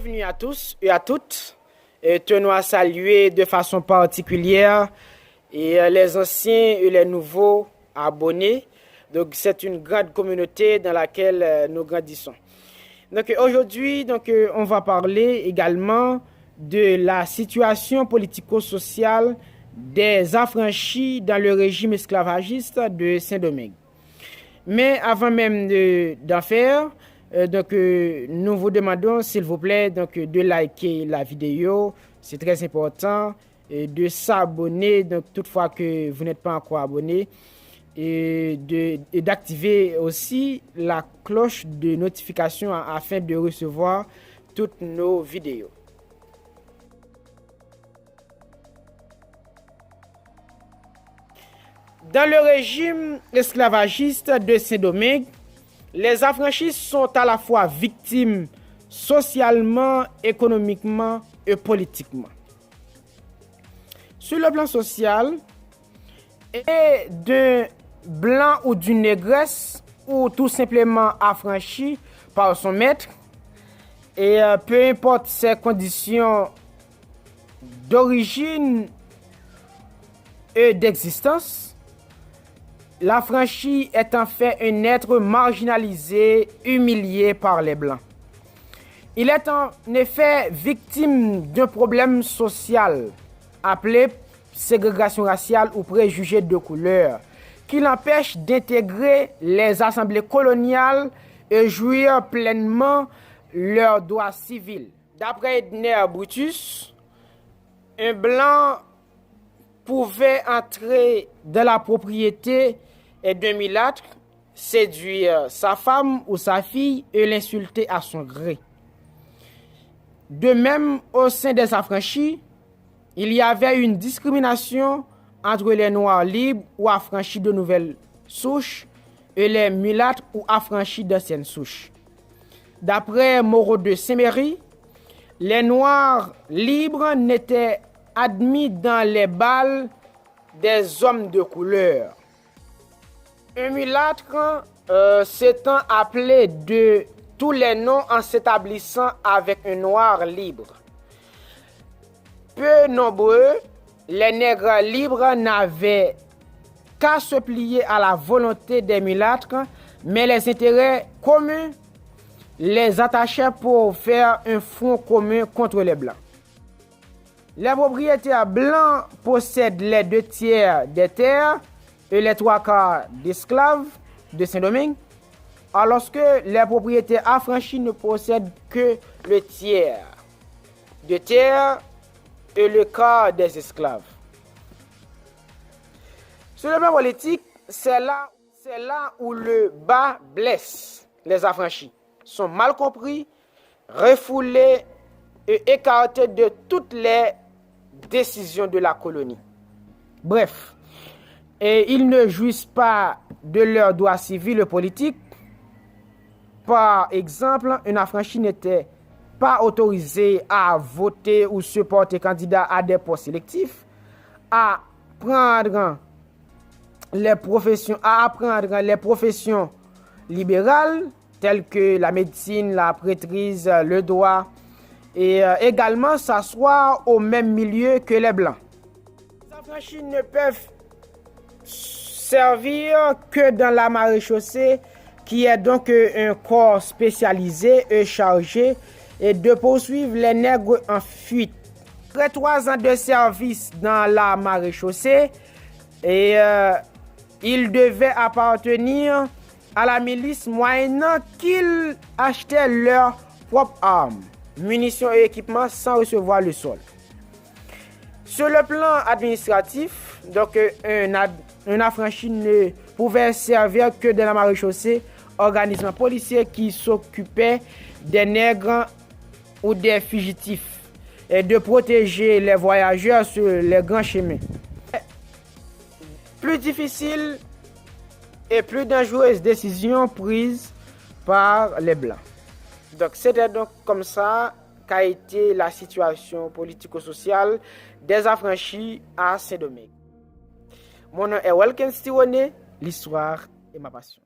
Bienvenue à tous et à toutes. Et tenons à saluer de façon particulière les anciens et les nouveaux abonnés. Donc, c'est une grande communauté dans laquelle nous grandissons. Donc, aujourd'hui, on va parler également de la situation politico-sociale des affranchis dans le régime esclavagiste de Saint-Domingue. Mais avant même d'en faire, nous vous demandons, s'il vous plaît, de liker la vidéo. C'est très important. Et de s'abonner, toutefois que vous n'êtes pas encore abonné. Et d'activer aussi la cloche de notification afin de recevoir toutes nos vidéos. Dans le régime esclavagiste de Saint-Domingue, les affranchis sont à la fois victimes socialement, économiquement et politiquement. Sur le plan social, et d'un blanc ou d'une négresse ou tout simplement affranchi par son maître, et peu importe ses conditions d'origine et d'existence, l'affranchi est en fait un être marginalisé, humilié par les Blancs. Il est en effet victime d'un problème social appelé ségrégation raciale ou préjugé de couleur, qui l'empêche d'intégrer les assemblées coloniales et jouir pleinement leurs droits civils. D'après Edner Brutus, un Blanc pouvait entrer dans la propriété d'un mulâtre, séduire sa femme ou sa fille et l'insulter à son gré. De même, au sein des affranchis, il y avait une discrimination entre les noirs libres ou affranchis de nouvelles souches et les mulâtres ou affranchis d'anciennes souches. D'après Moreau de Saint-Méry, les noirs libres n'étaient admis dans les bals des hommes de couleur. Un mulâtre s'étant appelé de tous les noms en s'établissant avec un noir libre. Peu nombreux, les nègres libres n'avaient qu'à se plier à la volonté des mulâtres, mais les intérêts communs les attachaient pour faire un front commun contre les blancs. Les propriétaires blancs possèdent les 2/3 des terres et les 3/4 d'esclaves de Saint-Domingue, alors que les propriétaires affranchis ne possèdent que le tiers de terres et le quart des esclaves. Sur le plan politique, c'est là où le bas blesse. Les affranchis sont mal compris, refoulés et écartés de toutes les décisions de la colonie. Bref, et ils ne jouissent pas de leurs droits civils et politiques. Par exemple, un affranchi n'était pas autorisé à voter ou se porter candidat à des postes sélectifs, à apprendre les professions libérales telles que la médecine, la prêtrise, le droit, et également s'asseoir au même milieu que les blancs. Les affranchis ne peuvent servir que dans la maréchaussée, qui est donc un corps spécialisé et chargé et de poursuivre les nègres en fuite. Après 3 ans de service dans la maréchaussée, et ils devaient appartenir à la milice moyennant qu'ils achetaient leurs propres armes, munitions et équipements sans recevoir le sol. Sur le plan administratif, un affranchi ne pouvait servir que dans la maréchaussée, organisme policier qui s'occupait des nègres ou des fugitifs et de protéger les voyageurs sur les grands chemins. Plus difficile et plus dangereuse décision prise par les Blancs. Donc c'était donc comme ça qu'a été la situation politico-sociale des affranchis à Saint-Domingue. Mon nom est Welken Stiwone, l'histoire est ma passion.